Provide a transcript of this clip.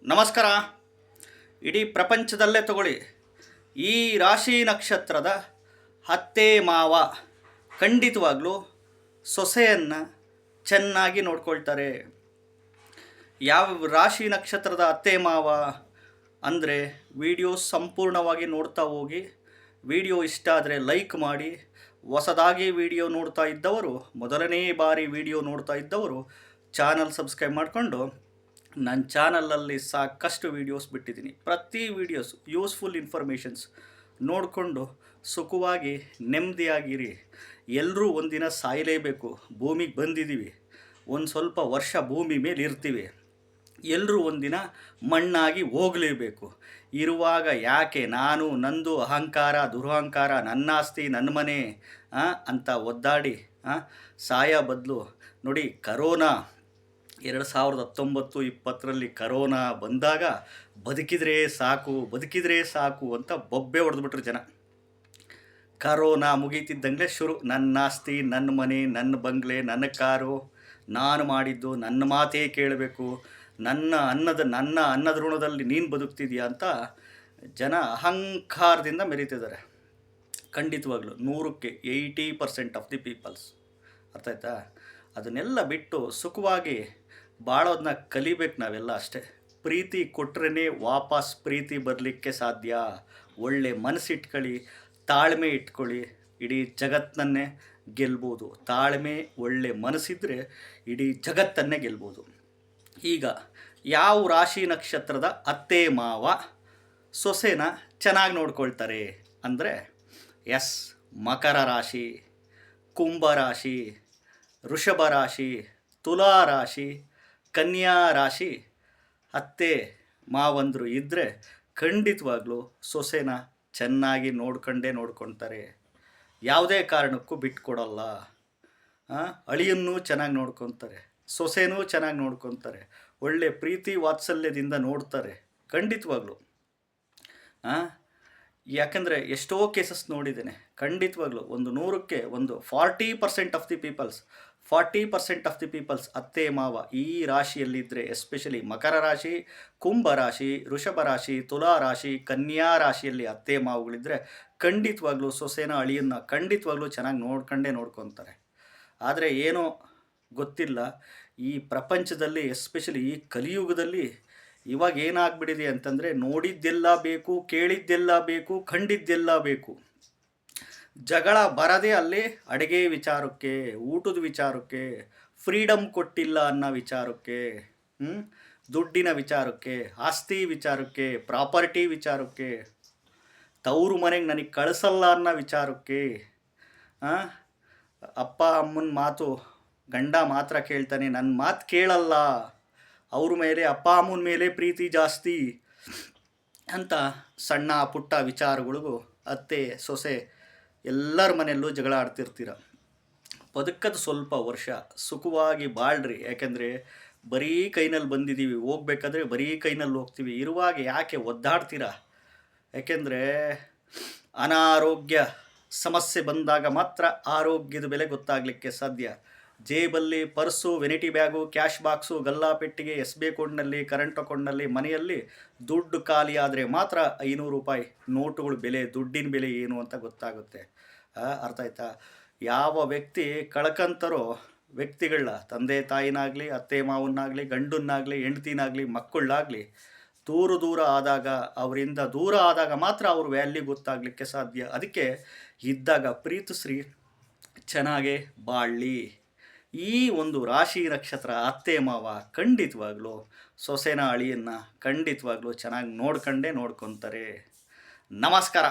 ನಮಸ್ಕಾರ. ಇಡೀ ಪ್ರಪಂಚದಲ್ಲೇ ತಗೊಳ್ಳಿ, ಈ ರಾಶಿ ನಕ್ಷತ್ರದ ಅತ್ತೆ ಮಾವ ಖಂಡಿತವಾಗ್ಲೂ ಸೊಸೆಯನ್ನು ಚೆನ್ನಾಗಿ ನೋಡ್ಕೊಳ್ತಾರೆ. ಯಾವ ರಾಶಿ ನಕ್ಷತ್ರದ ಅತ್ತೆ ಮಾವ ಅಂದರೆ ವಿಡಿಯೋ ಸಂಪೂರ್ಣವಾಗಿ ನೋಡ್ತಾ ಹೋಗಿ. ವಿಡಿಯೋ ಇಷ್ಟ ಆದರೆ ಲೈಕ್ ಮಾಡಿ. ಹೊಸದಾಗಿ ವಿಡಿಯೋ ನೋಡ್ತಾ ಇದ್ದವರು, ಮೊದಲನೇ ಬಾರಿ ವಿಡಿಯೋ ನೋಡ್ತಾ ಇದ್ದವರು ಚಾನಲ್ ಸಬ್ಸ್ಕ್ರೈಬ್ ಮಾಡಿಕೊಂಡು, ನನ್ನ ಚಾನಲಲ್ಲಿ ಸಾಕಷ್ಟು ವೀಡಿಯೋಸ್ ಬಿಟ್ಟಿದ್ದೀನಿ. ಪ್ರತಿ ವೀಡಿಯೋಸ್ ಯೂಸ್ಫುಲ್ ಇನ್ಫಾರ್ಮೇಷನ್ಸ್ ನೋಡಿಕೊಂಡು ಸುಖವಾಗಿ ನೆಮ್ಮದಿಯಾಗಿರಿ. ಎಲ್ಲರೂ ಒಂದಿನ ಸಾಯಲೇಬೇಕು. ಭೂಮಿಗೆ ಬಂದಿದ್ದೀವಿ, ಒಂದು ಸ್ವಲ್ಪ ವರ್ಷ ಭೂಮಿ ಮೇಲೆ ಇರ್ತೀವಿ. ಎಲ್ಲರೂ ಒಂದಿನ ಮಣ್ಣಾಗಿ ಹೋಗಲೇಬೇಕು. ಇರುವಾಗ ಯಾಕೆ ನಾನು ನಂದು ಅಹಂಕಾರ ದುರಹಂಕಾರ, ನನ್ನ ಆಸ್ತಿ ನನ್ನ ಮನೆ ಅಂತ ಒದ್ದಾಡಿ ಸಾಯ ಬದಲು ನೋಡಿ, ಕರೋನಾ 2019-20 ಕರೋನಾ ಬಂದಾಗ ಬದುಕಿದ್ರೆ ಸಾಕು ಅಂತ ಬೊಬ್ಬೆ ಹೊಡೆದ್ಬಿಟ್ರು ಜನ. ಕರೋನಾ ಮುಗೀತಿದ್ದಂಗೆ ಶುರು, ನನ್ನ ಆಸ್ತಿ ನನ್ನ ಮನೆ ನನ್ನ ಬಂಗ್ಲೆ ನನ್ನ ಕಾರು, ನಾನು ಮಾಡಿದ್ದು ನನ್ನ ಮಾತೇ ಕೇಳಬೇಕು, ನನ್ನ ಅನ್ನದ ಋಣದಲ್ಲಿ ನೀನು ಬದುಕ್ತಿದೆಯಾ ಅಂತ ಜನ ಅಹಂಕಾರದಿಂದ ಮೆರೀತಿದ್ದಾರೆ. ಖಂಡಿತವಾಗ್ಲೂ 100ಕ್ಕೆ 80% ಆಫ್ ದಿ ಪೀಪಲ್ಸ್. ಅರ್ಥ ಆಯ್ತಾ? ಅದನ್ನೆಲ್ಲ ಬಿಟ್ಟು ಸುಖವಾಗಿ ಬಾಳೋದನ್ನ ಕಲಿಬೇಕು ನಾವೆಲ್ಲ ಅಷ್ಟೇ. ಪ್ರೀತಿ ಕೊಟ್ರೇ ವಾಪಸ್ ಪ್ರೀತಿ ಬರಲಿಕ್ಕೆ ಸಾಧ್ಯ. ಒಳ್ಳೆ ಮನಸ್ಸಿಟ್ಕೊಳ್ಳಿ, ತಾಳ್ಮೆ ಇಟ್ಕೊಳ್ಳಿ, ಇಡೀ ಜಗತ್ತನ್ನೇ ಗೆಲ್ಬೋದು. ತಾಳ್ಮೆ ಒಳ್ಳೆ ಮನಸ್ಸಿದ್ರೆ ಇಡೀ ಜಗತ್ತನ್ನೇ ಗೆಲ್ಬೋದು. ಈಗ ಯಾವ ರಾಶಿ ನಕ್ಷತ್ರದ ಅತ್ತೆ ಮಾವ ಸೊಸೆನ ಚೆನ್ನಾಗಿ ನೋಡ್ಕೊಳ್ತಾರೆ ಅಂದರೆ ಮಕರ ರಾಶಿ, ಕುಂಭ ರಾಶಿ, ವೃಷಭ ರಾಶಿ, ತುಲಾ ರಾಶಿ, ಕನ್ಯಾ ರಾಶಿ ಅತ್ತೆ ಮಾವಂದರು ಇದ್ದರೆ ಖಂಡಿತವಾಗ್ಲೂ ಸೊಸೆನ ಚೆನ್ನಾಗಿ ನೋಡ್ಕೊಳ್ತಾರೆ. ಯಾವುದೇ ಕಾರಣಕ್ಕೂ ಬಿಟ್ಕೊಡಲ್ಲ. ಅಳಿಯನ್ನೂ ಚೆನ್ನಾಗಿ ನೋಡ್ಕೊತಾರೆ, ಸೊಸೆನೂ ಚೆನ್ನಾಗಿ ನೋಡ್ಕೊತಾರೆ, ಒಳ್ಳೆ ಪ್ರೀತಿ ವಾತ್ಸಲ್ಯದಿಂದ ನೋಡ್ತಾರೆ ಖಂಡಿತವಾಗ್ಲೂ. ಯಾಕಂದರೆ ಎಷ್ಟೋ ಕೇಸಸ್ ನೋಡಿದ್ದೇನೆ. ಖಂಡಿತವಾಗ್ಲೂ ಒಂದು 100ಕ್ಕೆ 40% ಆಫ್ ದಿ ಪೀಪಲ್ಸ್ ಅತ್ತೆ ಮಾವ ಈ ರಾಶಿಯಲ್ಲಿದ್ದರೆ, ಎಸ್ಪೆಷಲಿ ಮಕರ ರಾಶಿ, ಕುಂಭ ರಾಶಿ, ವೃಷಭ ರಾಶಿ, ತುಲಾ ರಾಶಿ, ಕನ್ಯಾ ರಾಶಿಯಲ್ಲಿ ಅತ್ತೆ ಮಾವುಗಳಿದ್ದರೆ ಖಂಡಿತವಾಗ್ಲೂ ಸೊಸೆನ ಅಳಿಯನ್ನ ಖಂಡಿತವಾಗ್ಲೂ ಚೆನ್ನಾಗಿ ನೋಡ್ಕೊತಾರೆ. ಆದರೆ ಏನೋ ಗೊತ್ತಿಲ್ಲ, ಈ ಪ್ರಪಂಚದಲ್ಲಿ ಎಸ್ಪೆಷಲಿ ಈ ಕಲಿಯುಗದಲ್ಲಿ ಇವಾಗ ಏನಾಗ್ಬಿಟ್ಟಿದೆ ಅಂತಂದರೆ, ನೋಡಿದ್ದೆಲ್ಲ ಬೇಕು, ಕೇಳಿದ್ದೆಲ್ಲ ಬೇಕು, ಕಂಡಿದ್ದೆಲ್ಲ ಬೇಕು. ಜಗಳ ಬರದೇ ಅಲ್ಲಿ ಅಡುಗೆ ವಿಚಾರಕ್ಕೆ, ಊಟದ ವಿಚಾರಕ್ಕೆ, ಫ್ರೀಡಮ್ ಕೊಟ್ಟಿಲ್ಲ ಅನ್ನೋ ವಿಚಾರಕ್ಕೆ, ದುಡ್ಡಿನ ವಿಚಾರಕ್ಕೆ, ಆಸ್ತಿ ವಿಚಾರಕ್ಕೆ, ಪ್ರಾಪರ್ಟಿ ವಿಚಾರಕ್ಕೆ, ತವರು ಮನೆಗೆ ನನಗೆ ಕಳಿಸಲ್ಲ ಅನ್ನೋ ವಿಚಾರಕ್ಕೆ. ಅಪ್ಪ ಅಮ್ಮನ ಮಾತು ಗಂಡ ಮಾತ್ರ ಕೇಳ್ತಾನೆ, ನನ್ನ ಮಾತು ಕೇಳಲ್ಲ, ಅವ್ರ ಮೇಲೆ ಅಪ್ಪ ಅಮ್ಮನ ಮೇಲೆ ಪ್ರೀತಿ ಜಾಸ್ತಿ ಅಂತ ಸಣ್ಣ ಪುಟ್ಟ ವಿಚಾರಗಳಿಗೂ ಅತ್ತೆ ಸೊಸೆ ಎಲ್ಲರ ಮನೆಯಲ್ಲೂ ಜಗಳ ಆಡ್ತಿರ್ತೀರ. ಬದುಕದ ಸ್ವಲ್ಪ ವರ್ಷ ಸುಖವಾಗಿ ಬಾಳ್ರಿ. ಯಾಕೆಂದರೆ ಬರೀ ಕೈನಲ್ಲಿ ಬಂದಿದ್ದೀವಿ, ಹೋಗ್ಬೇಕಾದ್ರೆ ಬರೀ ಕೈನಲ್ಲಿ ಹೋಗ್ತೀವಿ. ಇರುವಾಗ ಯಾಕೆ ಒದ್ದಾಡ್ತೀರ? ಯಾಕೆಂದರೆ ಅನಾರೋಗ್ಯ ಸಮಸ್ಯೆ ಬಂದಾಗ ಮಾತ್ರ ಆರೋಗ್ಯದ ಬೆಲೆ ಗೊತ್ತಾಗಲಿಕ್ಕೆ ಸಾಧ್ಯ. ಜೇಬಲ್ಲಿ purse, vanity bag, cash box, ಗಲ್ಲಾಪೆಟ್ಟಿಗೆ, SB ಅಕೌಂಟ್ನಲ್ಲಿ, ಕರೆಂಟ್ ಅಕೌಂಟ್ನಲ್ಲಿ, ಮನೆಯಲ್ಲಿ ದುಡ್ಡು ಖಾಲಿ ಆದರೆ ಮಾತ್ರ 500 ರೂಪಾಯಿ ನೋಟುಗಳ ಬೆಲೆ, ದುಡ್ಡಿನ ಬೆಲೆ ಏನು ಅಂತ ಗೊತ್ತಾಗುತ್ತೆ. ಅರ್ಥ ಆಯ್ತಾ? ಯಾವ ವ್ಯಕ್ತಿ ಕಳ್ಕಂತಾರೋ ವ್ಯಕ್ತಿಗಳನ್ನ, ತಂದೆ ತಾಯಿನಾಗಲಿ, ಅತ್ತೆ ಮಾವನ್ನಾಗಲಿ, ಗಂಡನ್ನಾಗಲಿ, ಹೆಂಡ್ತಿನಾಗಲಿ, ಮಕ್ಕಳನ್ನಾಗಲಿ, ದೂರ ಆದಾಗ, ಅವರಿಂದ ದೂರ ಆದಾಗ ಮಾತ್ರ ಅವ್ರ ವ್ಯಾಲ್ಯೂ ಗೊತ್ತಾಗಲಿಕ್ಕೆ ಸಾಧ್ಯ. ಅದಕ್ಕೆ ಇದ್ದಾಗ ಪ್ರೀತಿಸ್ರಿ, ಚೆನ್ನಾಗೇ ಬಾಳಲಿ. ಈ ಒಂದು ರಾಶಿ ನಕ್ಷತ್ರ ಅತ್ತೆ ಮಾವ ಖಂಡಿತವಾಗ್ಲೂ ಸೊಸೆನ ಅಳಿಯನ್ನು ಖಂಡಿತವಾಗ್ಲೂ ಚೆನ್ನಾಗಿ ನೋಡ್ಕೊತಾರೆ. ನಮಸ್ಕಾರ.